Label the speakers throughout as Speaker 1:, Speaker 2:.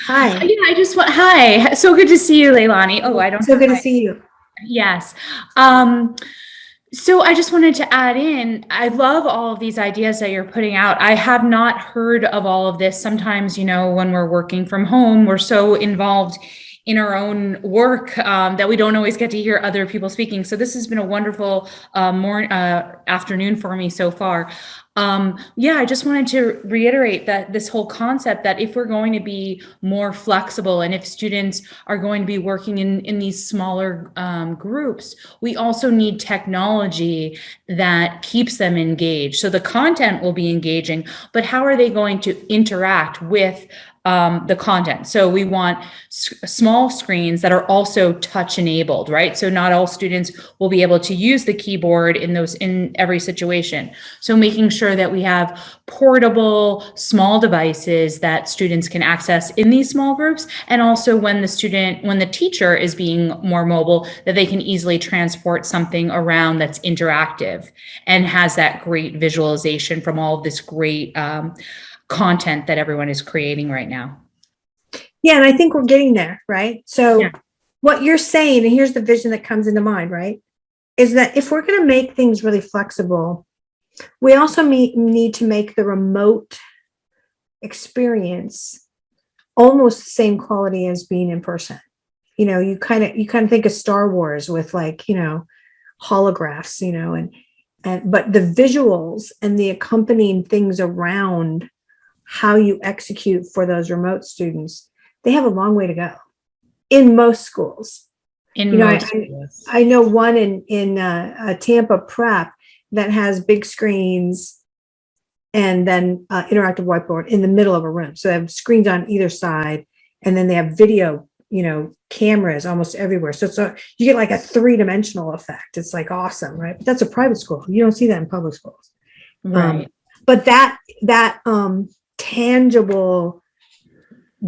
Speaker 1: Hi.
Speaker 2: Yeah, I just want, hi. So good to see you, Leilani. Oh, I don't
Speaker 1: So
Speaker 2: have
Speaker 1: good to
Speaker 2: my,
Speaker 1: see you.
Speaker 2: yes. Um, so I just wanted to add in, I love all of these ideas that you're putting out. I have not heard of all of this. Sometimes, when we're working from home, we're so involved in our own work that we don't always get to hear other people speaking. So this has been a wonderful afternoon for me so far. Yeah, I just wanted to reiterate that this whole concept that if we're going to be more flexible and if students are going to be working in these smaller groups, we also need technology that keeps them engaged. So the content will be engaging, but how are they going to interact with the content? So we want small screens that are also touch enabled, right? So not all students will be able to use the keyboard in every situation. So making sure that we have portable, small devices that students can access in these small groups. And also when the teacher is being more mobile, that they can easily transport something around that's interactive and has that great visualization from all of this great content that everyone is creating right now.
Speaker 1: Yeah, and I think we're getting there, right? So
Speaker 2: Yeah.
Speaker 1: what you're saying, and here's the vision that comes into mind, right? Is that if we're going to make things really flexible, we also need to make the remote experience almost the same quality as being in person. You kind of think of Star Wars with holographs, and but the visuals and the accompanying things around how you execute for those remote students, they have a long way to go in most schools.
Speaker 2: In most schools.
Speaker 1: I know one in a Tampa prep that has big screens and then interactive whiteboard in the middle of a room. So they have screens on either side, and then they have video, cameras almost everywhere. So you get like a three-dimensional effect. It's like awesome, right? But that's a private school. You don't see that in public schools.
Speaker 2: Right.
Speaker 1: But that tangible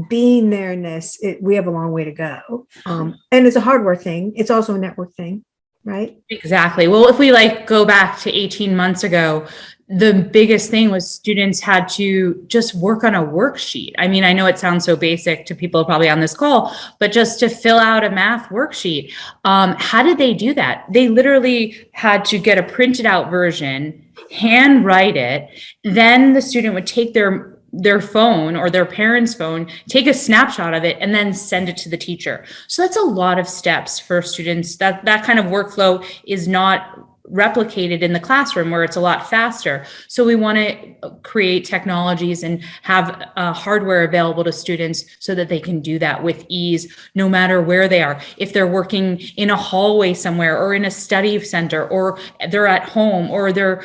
Speaker 1: being there-ness, we have a long way to go. And it's a hardware thing. It's also a network thing, right?
Speaker 2: Exactly. Well, if we go back to 18 months ago, the biggest thing was students had to just work on a worksheet. I mean, I know it sounds so basic to people probably on this call, but just to fill out a math worksheet. How did they do that? They literally had to get a printed out version, hand write it, then the student would take their phone or their parents' phone, take a snapshot of it, and then send it to the teacher. So that's a lot of steps for students. That kind of workflow is not replicated in the classroom where it's a lot faster. So we want to create technologies and have hardware available to students so that they can do that with ease, no matter where they are. If they're working in a hallway somewhere or in a study center, or they're at home, or they're,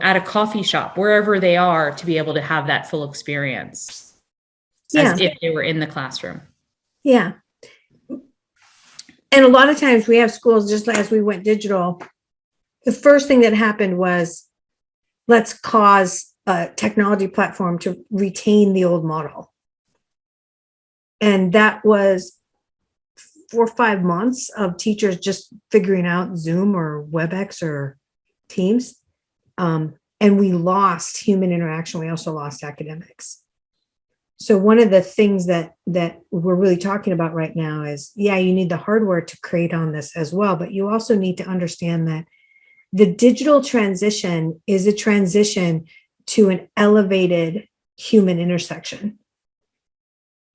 Speaker 2: at a coffee shop, wherever they are, to be able to have that full experience as if they were in the classroom.
Speaker 1: Yeah. And a lot of times we have schools, just as we went digital, the first thing that happened was, let's cause a technology platform to retain the old model. And that was 4 or 5 months of teachers just figuring out Zoom or WebEx or Teams. And we lost human interaction. We also lost academics. So one of the things that we're really talking about right now is, yeah, you need the hardware to create on this as well, but you also need to understand that the digital transition is a transition to an elevated human intersection,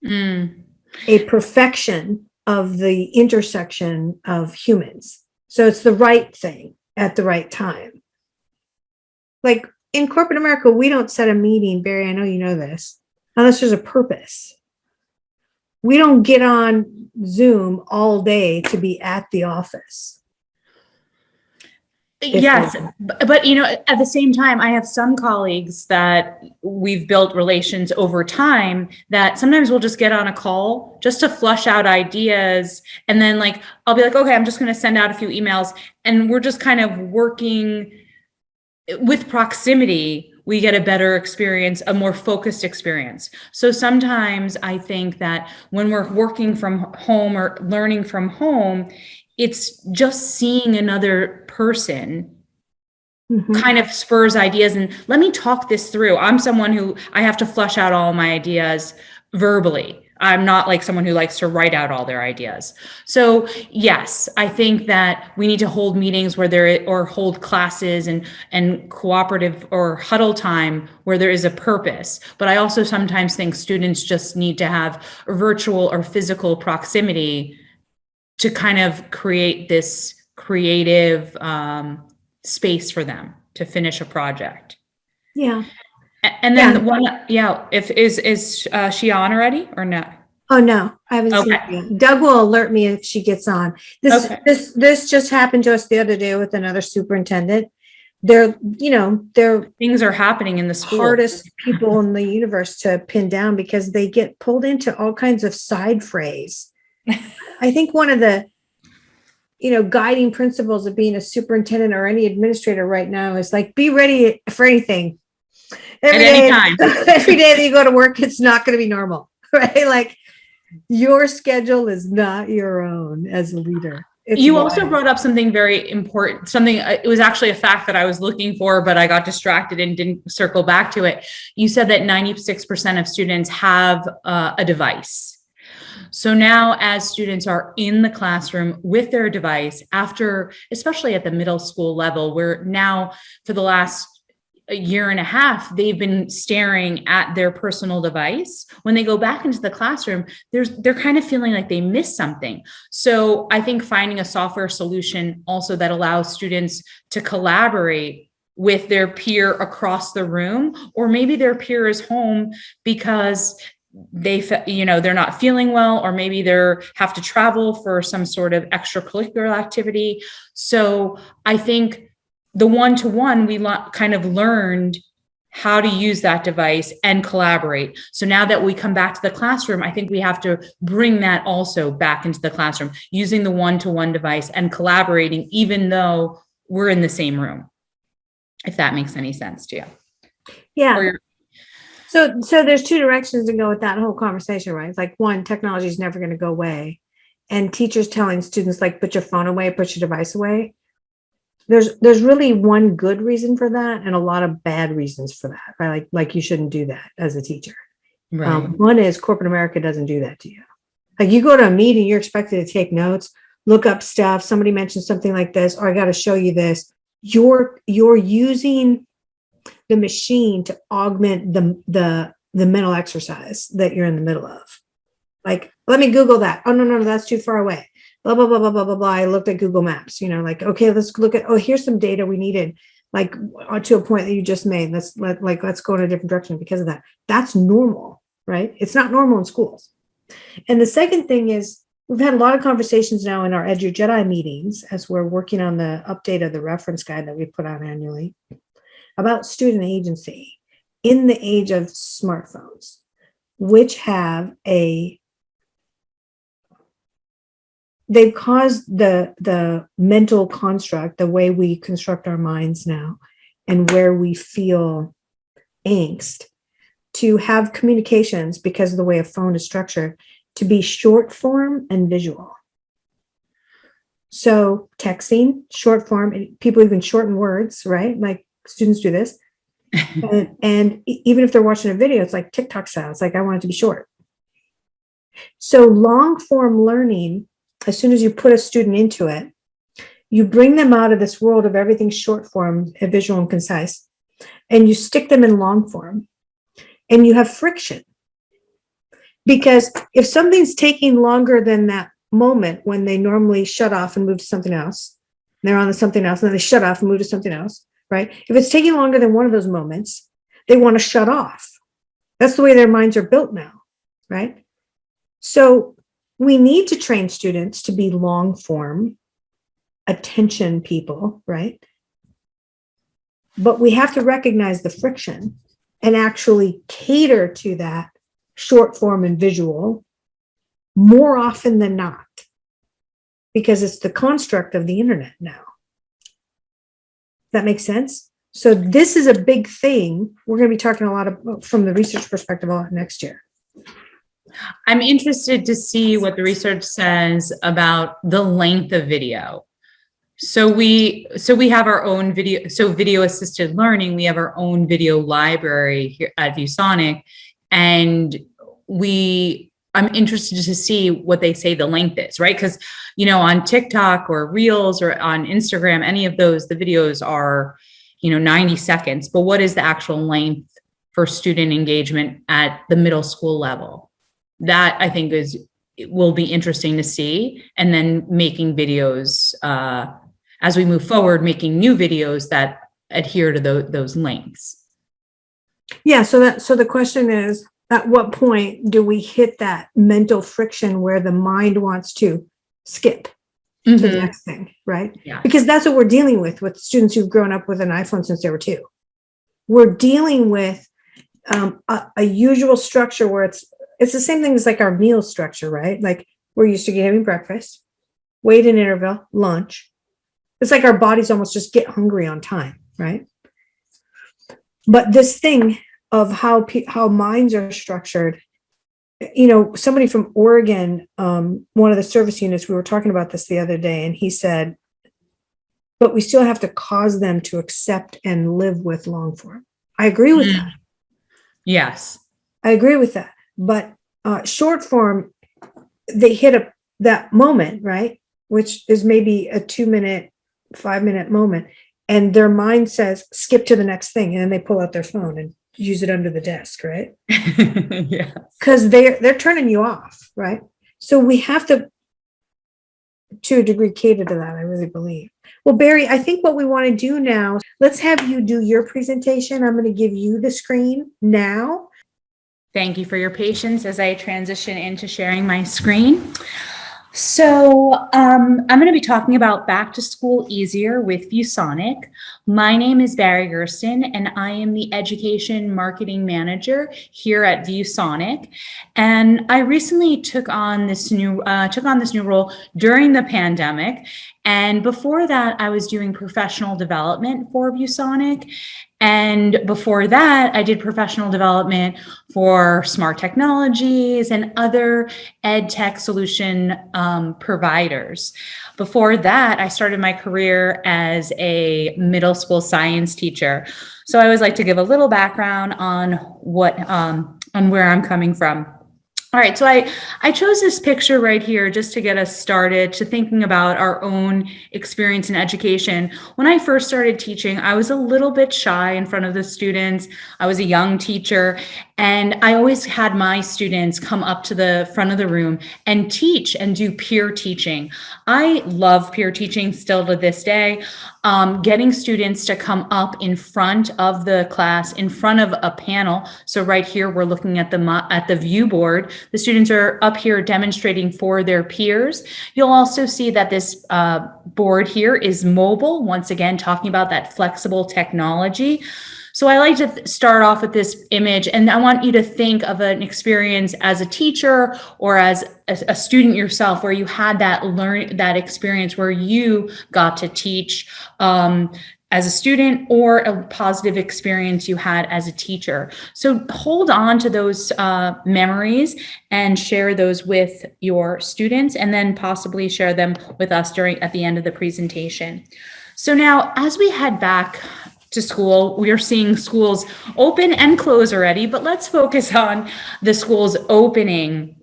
Speaker 1: a perfection of the intersection of humans. So it's the right thing at the right time. Like in corporate America, we don't set a meeting, Barry, I know you know this, unless there's a purpose. We don't get on Zoom all day to be at the office.
Speaker 2: Yes, but at the same time, I have some colleagues that we've built relations over time that sometimes we'll just get on a call just to flush out ideas. And then I'll be like, okay, I'm just going to send out a few emails, and we're just kind of working with proximity. We get a better experience, a more focused experience. So sometimes I think that when we're working from home or learning from home, it's just seeing another person kind of spurs ideas. And let me talk this through. I'm someone who I have to flush out all my ideas verbally. I'm not like someone who likes to write out all their ideas. So yes, I think that we need to hold meetings where or hold classes and cooperative or huddle time where there is a purpose. But I also sometimes think students just need to have a virtual or physical proximity to kind of create this creative space for them to finish a project.
Speaker 1: Yeah.
Speaker 2: And then is she on already or not?
Speaker 1: Oh, no, I haven't seen it yet. Doug will alert me if she gets on. This just happened to us the other day with another superintendent. They're
Speaker 2: Things are happening in the school.
Speaker 1: Hardest people in the universe to pin down because they get pulled into all kinds of side phrase. I think one of the guiding principles of being a superintendent or any administrator right now is like, be ready for anything. Every day that you go to work, it's not going to be normal, right? Like your schedule is not your own as a leader.
Speaker 2: You also brought up something very important, it was actually a fact that I was looking for, but I got distracted and didn't circle back to it. You said that 96% of students have a device. So now as students are in the classroom with their device especially at the middle school level, where now for the last a year and a half, they've been staring at their personal device. When they go back into the classroom, they're kind of feeling like they missed something. So I think finding a software solution also that allows students to collaborate with their peer across the room, or maybe their peer is home because they're not feeling well, or maybe they have to travel for some sort of extracurricular activity. So I think the one-to-one, we kind of learned how to use that device and collaborate. So now that we come back to the classroom, I think we have to bring that also back into the classroom, using the one-to-one device and collaborating, even though we're in the same room, if that makes any sense to you.
Speaker 1: Yeah. So there's two directions to go with that whole conversation, right? It's like, one, technology is never going to go away. And teachers telling students, like, put your phone away, put your device away. There's really one good reason for that and a lot of bad reasons for that, right? Like you shouldn't do that as a teacher. Right. One is corporate America doesn't do that to you. Like you go to a meeting, you're expected to take notes, look up stuff. Somebody mentions something like this, or I got to show you this. You're using the machine to augment the mental exercise that you're in the middle of. Like, let me Google that. Oh, no, that's too far away. Blah, blah, blah, blah, blah, blah, blah. I looked at Google Maps, like, okay, let's look at, here's some data we needed, like to a point that you just made. Let's go in a different direction because of that. That's normal, right? It's not normal in schools. And the second thing is, we've had a lot of conversations now in our Edu Jedi meetings as we're working on the update of the reference guide that we put out annually about student agency in the age of smartphones, which have they've caused the mental construct, the way we construct our minds now and where we feel angst, to have communications because of the way a phone is structured, to be short form and visual. So texting, short form, and people even shorten words, right? Like students do this. and even if they're watching a video, it's like TikTok style. It's like, I want it to be short. So long form learning, as soon as you put a student into it, you bring them out of this world of everything short form, visual and concise, and you stick them in long form, and you have friction. Because if something's taking longer than that moment when they normally shut off and move to something else, they're on to something else, and then they shut off and move to something else, right? If it's taking longer than one of those moments, they want to shut off. That's the way their minds are built now, right? So we need to train students to be long form attention people, right? But we have to recognize the friction and actually cater to that short form and visual more often than not, because it's the construct of the internet now. That makes sense? So this is a big thing. We're going to be talking a lot of, from the research perspective, a lot next year.
Speaker 2: I'm interested to see what the research says about the length of video. So we have our own video assisted learning. We have our own video library here at ViewSonic, and I'm interested to see what they say the length is, right? Because, you know, on TikTok or Reels or on Instagram, any of those, the videos are, you know, 90 seconds, but what is the actual length for student engagement at the middle school level? That I think will be interesting to see. And then making videos, as we move forward, making new videos that adhere to those lengths.
Speaker 1: Yeah, so the question is, at what point do we hit that mental friction where the mind wants to skip to the next thing, right?
Speaker 2: Yeah.
Speaker 1: Because that's what we're dealing with students who've grown up with an iPhone since they were 2. We're dealing with a usual structure where it's the same thing as like our meal structure, right? Like we're used to having breakfast, wait an interval, lunch. It's like our bodies almost just get hungry on time, right? But this thing of how minds are structured, you know, somebody from Oregon, one of the service units, we were talking about this the other day, and he said, but we still have to cause them to accept and live with long form. I agree with that.
Speaker 2: Yes.
Speaker 1: I agree with that. But short form, they hit that moment, right? Which is maybe a 2-minute, 5-minute moment. And their mind says, skip to the next thing. And then they pull out their phone and use it under the desk, right?
Speaker 2: Yeah.
Speaker 1: Because they're turning you off, right? So we have to a degree, cater to that, I really believe. Well, Bari, I think what we want to do now, let's have you do your presentation. I'm going to give you the screen now.
Speaker 2: Thank you for your patience as I transition into sharing my screen. So I'm going to be talking about Back to School Easier with ViewSonic. My name is Bari Gersten, and I am the Education Marketing Manager here at ViewSonic. And I recently took on this new role during the pandemic. And before that, I was doing professional development for ViewSonic. And before that, I did professional development for smart technologies and other ed tech solution providers. Before that, I started my career as a middle school science teacher. So I always like to give a little background on on where I'm coming from. All right, so I chose this picture right here just to get us started to thinking about our own experience in education. When I first started teaching, I was a little bit shy in front of the students. I was a young teacher, and I always had my students come up to the front of the room and teach and do peer teaching. I love peer teaching still to this day. Getting students to come up in front of the class, in front of a panel. So right here, we're looking at the view board. The students are up here demonstrating for their peers. You'll also see that this board here is mobile, once again, talking about that flexible technology. So I like to start off with this image, and I want you to think of an experience as a teacher or as a student yourself where you had that experience where you got to teach as a student, or a positive experience you had as a teacher. So hold on to those memories and share those with your students, and then possibly share them with us at the end of the presentation. So now, as we head back to school, we are seeing schools open and close already, but let's focus on the schools opening.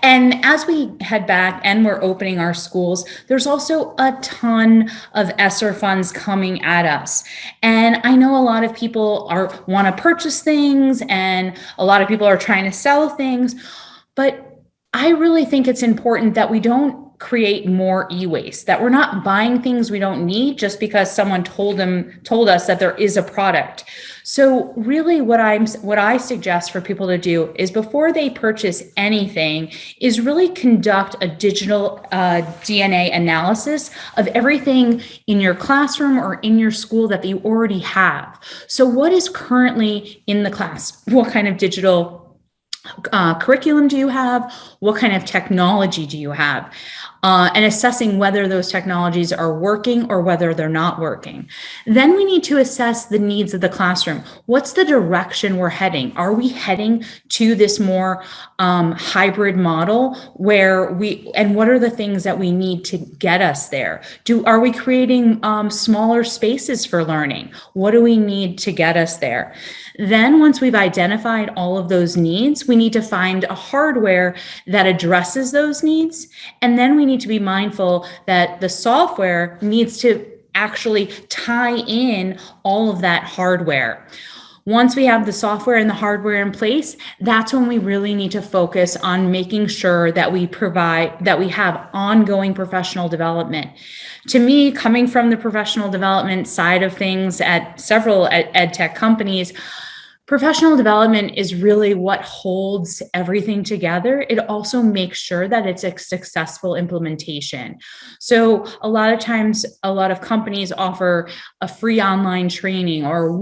Speaker 2: And as we head back and we're opening our schools, there's also a ton of ESSER funds coming at us. And I know a lot of people want to purchase things, and a lot of people are trying to sell things, but I really think it's important that we don't create more e-waste, that we're not buying things we don't need just because someone told us that there is a product. So really what I suggest for people to do is, before they purchase anything, is really conduct a digital DNA analysis of everything in your classroom or in your school that you already have. So what is currently in the class? What kind of digital curriculum do you have? What kind of technology do you have? And assessing whether those technologies are working or whether they're not working. Then we need to assess the needs of the classroom. What's the direction we're heading? Are we heading to this more hybrid model and what are the things that we need to get us there? Are we creating smaller spaces for learning? What do we need to get us there? Then once we've identified all of those needs, we need to find a hardware that addresses those needs. And then we need to be mindful that the software needs to actually tie in all of that hardware. Once we have the software and the hardware in place, that's when we really need to focus on making sure that we have ongoing professional development. To me, coming from the professional development side of things at several ed tech companies, professional development is really what holds everything together. It also makes sure that it's a successful implementation. So a lot of times, a lot of companies offer a free online training, or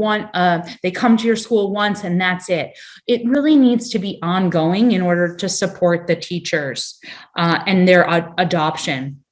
Speaker 2: they come to your school once and that's it. It really needs to be ongoing in order to support the teachers and their adoption.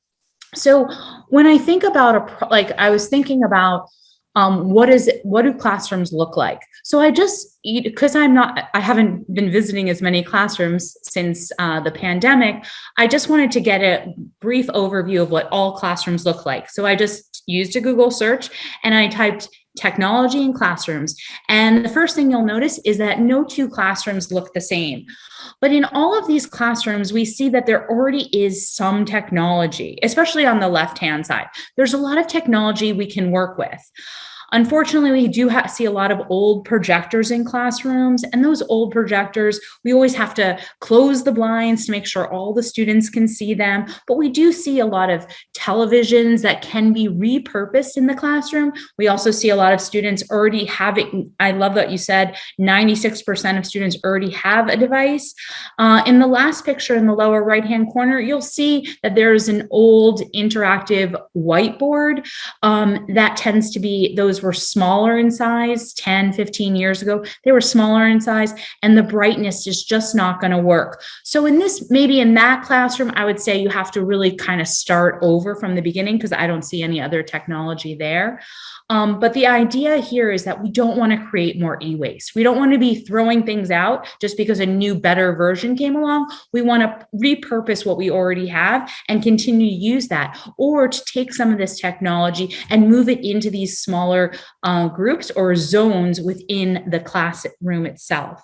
Speaker 2: So when I think about I was thinking about what do classrooms look like? So because I haven't been visiting as many classrooms since the pandemic, I just wanted to get a brief overview of what all classrooms look like. So I just used a Google search and I typed technology in classrooms. And the first thing you'll notice is that no two classrooms look the same. But in all of these classrooms, we see that there already is some technology, especially on the left-hand side. There's a lot of technology we can work with. Unfortunately, we do see a lot of old projectors in classrooms, and those old projectors, we always have to close the blinds to make sure all the students can see them. But we do see a lot of televisions that can be repurposed in the classroom. We also see a lot of students already having, I love that you said 96% of students already have a device. In the last picture in the lower right-hand corner, you'll see that there's an old interactive whiteboard that tends to be, those were smaller in size 10, 15 years ago. They were smaller in size, and the brightness is just not going to work. So maybe in that classroom, I would say you have to really kind of start over from the beginning, because I don't see any other technology there. But the idea here is that we don't want to create more e-waste. We don't want to be throwing things out just because a new, better version came along. We want to repurpose what we already have and continue to use that, or to take some of this technology and move it into these smaller groups or zones within the classroom itself.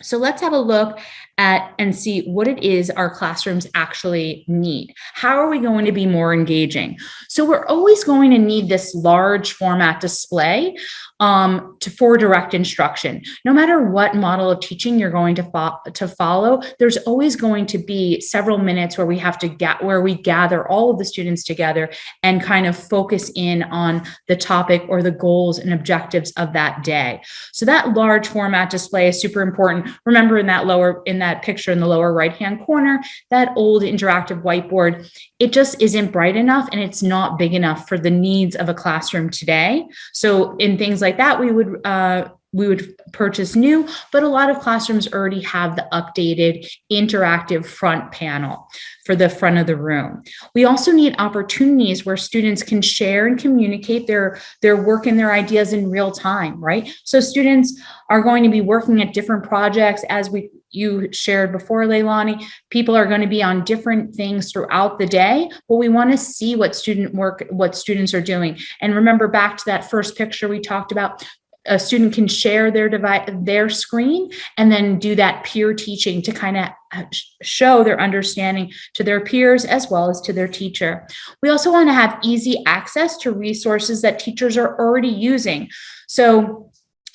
Speaker 2: So let's have a look at and see what it is our classrooms actually need. How are we going to be more engaging? So we're always going to need this large format display for direct instruction. No matter what model of teaching you're going to follow, there's always going to be several minutes where we gather all of the students together and kind of focus in on the topic or the goals and objectives of that day. So that large format display is super important. Remember, in that picture in the lower right-hand corner, that old interactive whiteboard, it just isn't bright enough and it's not big enough for the needs of a classroom today. So in things like that, we would purchase new, but a lot of classrooms already have the updated interactive front panel for the front of the room. We also need opportunities where students can share and communicate their work and their ideas in real time, right? So students are going to be working at different projects, as you shared before, Leilani. People are going to be on different things throughout the day, but we want to see what students are doing. And remember back to that first picture we talked about, a student can share their screen and then do that peer teaching to kind of show their understanding to their peers as well as to their teacher. We also want to have easy access to resources that teachers are already using. So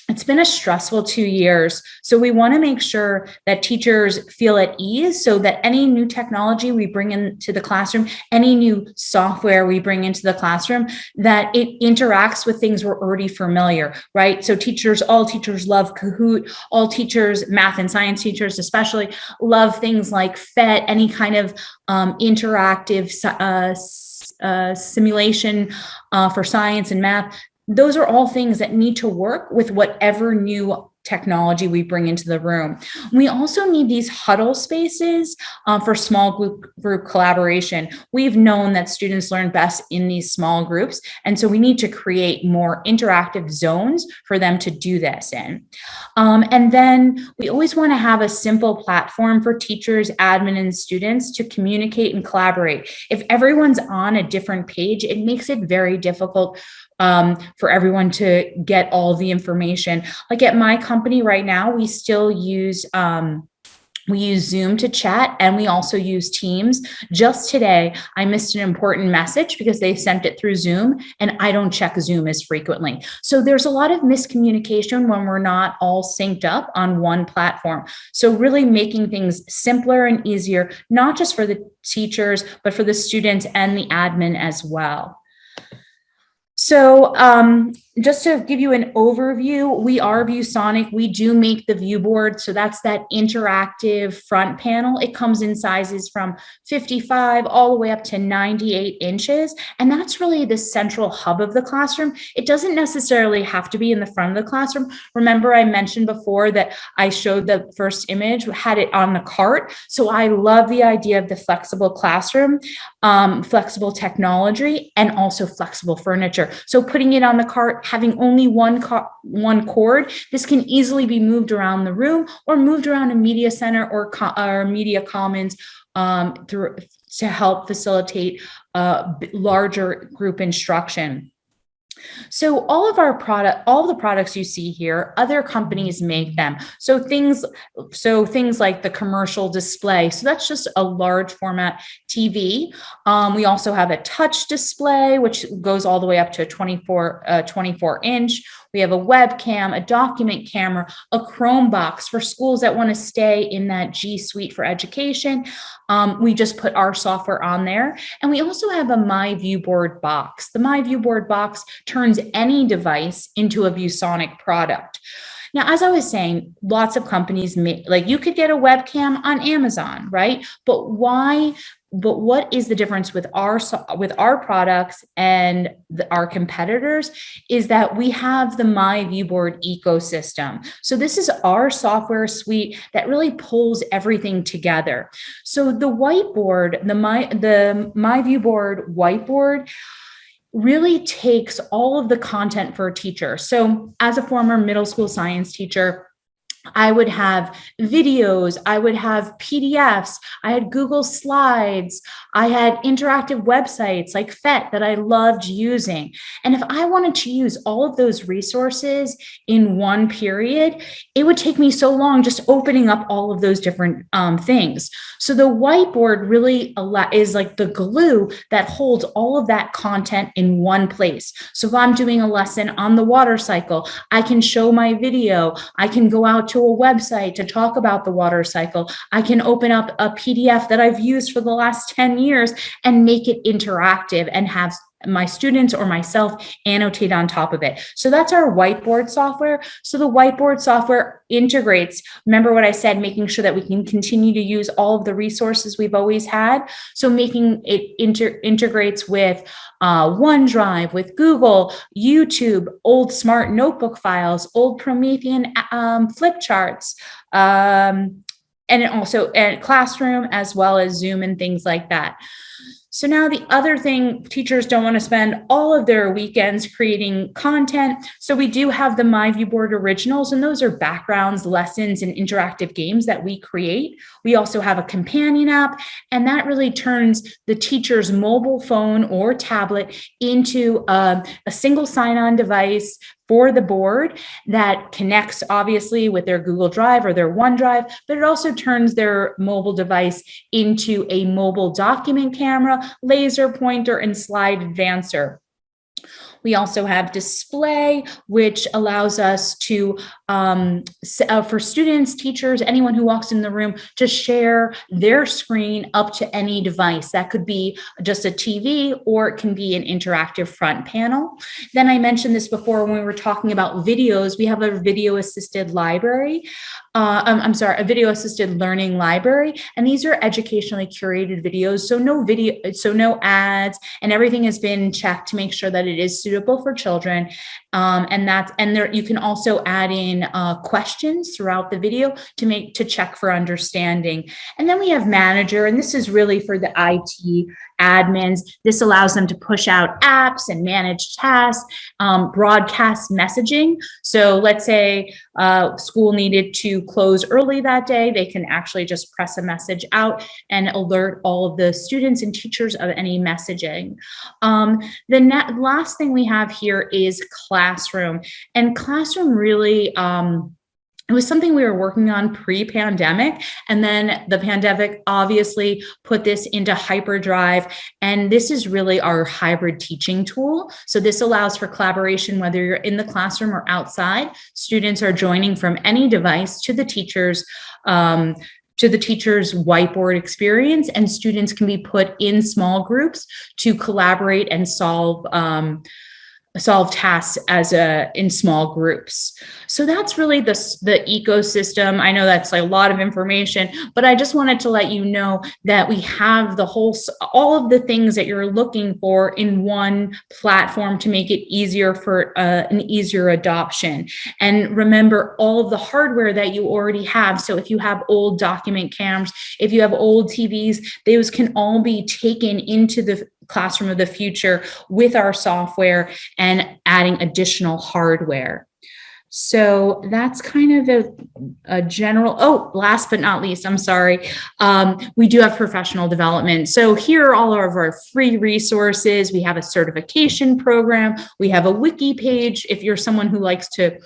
Speaker 2: it's been a stressful 2 years. So we want to make sure that teachers feel at ease, so that any new technology we bring into the classroom, any new software we bring into the classroom, that it interacts with things we're already familiar, right? So all teachers love Kahoot. All teachers, math and science teachers especially, love things like PhET, any kind of interactive simulation for science and math. Those are all things that need to work with whatever new technology we bring into the room. We also need these huddle spaces for small group collaboration. We've known that students learn best in these small groups, and so we need to create more interactive zones for them to do this in. And then we always want to have a simple platform for teachers, admin, and students to communicate and collaborate. If everyone's on a different page, it makes it very difficult for everyone to get all the information. Like at my company right now, we still use Zoom to chat, and we also use Teams. Just today, I missed an important message because they sent it through Zoom, and I don't check Zoom as frequently. So there's a lot of miscommunication when we're not all synced up on one platform. So really making things simpler and easier, not just for the teachers, but for the students and the admin as well. So just to give you an overview, we are ViewSonic. We do make the view board. So that's that interactive front panel. It comes in sizes from 55 all the way up to 98 inches. And that's really the central hub of the classroom. It doesn't necessarily have to be in the front of the classroom. Remember, I mentioned before that I showed the first image, had it on the cart. So I love the idea of the flexible classroom, flexible technology, and also flexible furniture. So putting it on the cart, having only one cord, this can easily be moved around the room or moved around a media center or media commons to help facilitate larger group instruction. So all the products you see here, other companies make them. So things like the commercial display. So that's just a large format TV. We also have a touch display, which goes all the way up to a 24 inch. We have a webcam, a document camera, a Chromebox for schools that want to stay in that G Suite for education. We just put our software on there. And we also have a MyViewboard box. The MyViewboard box turns any device into a ViewSonic product. Now, as I was saying, lots of companies make, like you could get a webcam on Amazon, right? But what is the difference with our products and our competitors is that we have the MyViewboard ecosystem. So this is our software suite that really pulls everything together. So the whiteboard, the MyViewboard whiteboard really takes all of the content for a teacher. So as a former middle school science teacher, I would have videos, I would have PDFs, I had Google Slides, I had interactive websites like FET that I loved using. And if I wanted to use all of those resources in one period, it would take me so long just opening up all of those different things. So the whiteboard really is like the glue that holds all of that content in one place. So if I'm doing a lesson on the water cycle, I can show my video, I can go out to a website to talk about the water cycle. I can open up a PDF that I've used for the last 10 years and make it interactive and have my students or myself annotate on top of it. So that's our whiteboard software. So the whiteboard software integrates, remember what I said, making sure that we can continue to use all of the resources we've always had. So making it integrates with OneDrive, with Google, YouTube, old smart notebook files, old Promethean flip charts, and also Classroom, as well as Zoom and things like that. So now the other thing, teachers don't want to spend all of their weekends creating content. So we do have the MyViewboard Originals, and those are backgrounds, lessons, and interactive games that we create. We also have a companion app, and that really turns the teacher's mobile phone or tablet into a single sign-on device for the board that connects obviously with their Google Drive or their OneDrive, but it also turns their mobile device into a mobile document camera, laser pointer, and slide advancer. We also have display, which allows us to, for students, teachers, anyone who walks in the room, to share their screen up to any device. That could be just a TV, or it can be an interactive front panel. Then I mentioned this before when we were talking about videos. We have a video-assisted library. A video-assisted learning library, and these are educationally curated videos. So no ads, and everything has been checked to make sure that it is suitable for children. You can also add in questions throughout the video to check for understanding. And then we have Manager, and this is really for the IT admins. This allows them to push out apps and manage tasks, broadcast messaging. So let's say school needed to close early that day, they can actually just press a message out and alert all of the students and teachers of any messaging. The last thing we have here is Classroom. And Classroom really, it was something we were working on pre-pandemic, and then the pandemic obviously put this into hyperdrive, and this is really our hybrid teaching tool. So this allows for collaboration, whether you're in the classroom or outside. Students are joining from any device to the teacher's whiteboard experience, and students can be put in small groups to collaborate and solve tasks in small groups. So that's really the ecosystem. I know that's a lot of information, but I just wanted to let you know that we have all of the things that you're looking for in one platform to make it easier for an easier adoption. And remember all of the hardware that you already have. So if you have old document cameras, if you have old TVs, those can all be taken into the classroom of the future with our software and adding additional hardware. So that's kind of a general, last but not least, I'm sorry. We do have professional development. So here are all of our free resources. We have a certification program. We have a wiki page. If you're someone who likes to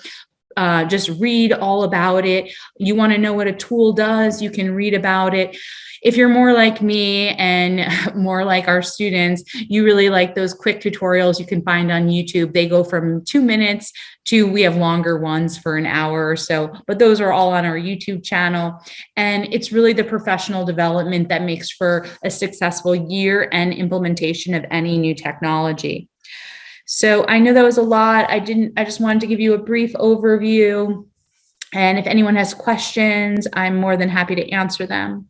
Speaker 2: just read all about it, you want to know what a tool does, you can read about it. If you're more like me and more like our students, you really like those quick tutorials you can find on YouTube. They go from 2 minutes to, we have longer ones for an hour or so, but those are all on our YouTube channel. And it's really the professional development that makes for a successful year-end implementation of any new technology. So I know that was a lot. I just wanted to give you a brief overview. And if anyone has questions, I'm more than happy to answer them.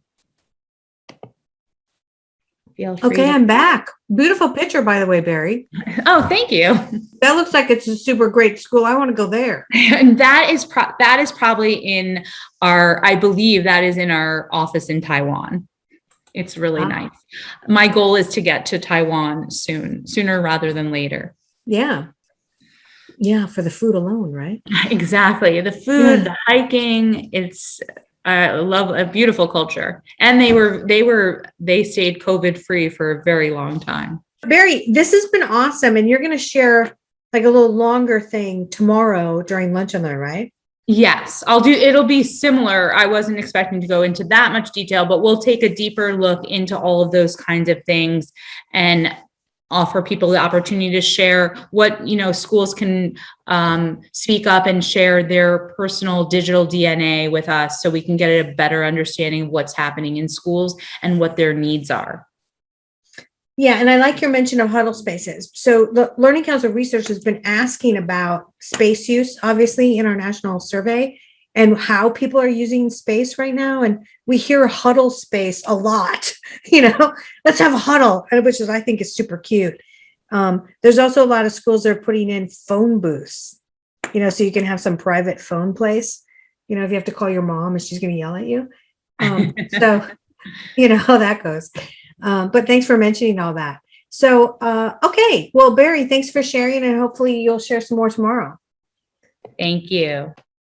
Speaker 2: Feel free.
Speaker 1: Okay, I'm back. Beautiful picture, by the way, Bari.
Speaker 2: Oh, thank you.
Speaker 1: That looks like it's a super great school. I want to go there.
Speaker 2: And that is probably in I believe that is in our office in Taiwan. It's really nice. My goal is to get to Taiwan sooner rather than later.
Speaker 1: Yeah. Yeah, for the food alone, right?
Speaker 2: Exactly. The food, the hiking, I love a beautiful culture. And they stayed COVID free for a very long time.
Speaker 1: Bari, this has been awesome. And you're going to share like a little longer thing tomorrow during lunch and learn, right?
Speaker 2: Yes, it'll be similar. I wasn't expecting to go into that much detail, but we'll take a deeper look into all of those kinds of things and offer people the opportunity to share what, schools can speak up and share their personal digital DNA with us so we can get a better understanding of what's happening in schools and what their needs are.
Speaker 1: Yeah, and I like your mention of huddle spaces. So the Learning Council research has been asking about space use, obviously, in our national survey and how people are using space right now. And we hear huddle space a lot, let's have a huddle, which I think is super cute. There's also a lot of schools that are putting in phone booths, so you can have some private phone place, if you have to call your mom and she's going to yell at you. So, how that goes. But thanks for mentioning all that. So, okay. Well, Bari, thanks for sharing, and hopefully you'll share some more tomorrow.
Speaker 2: Thank you.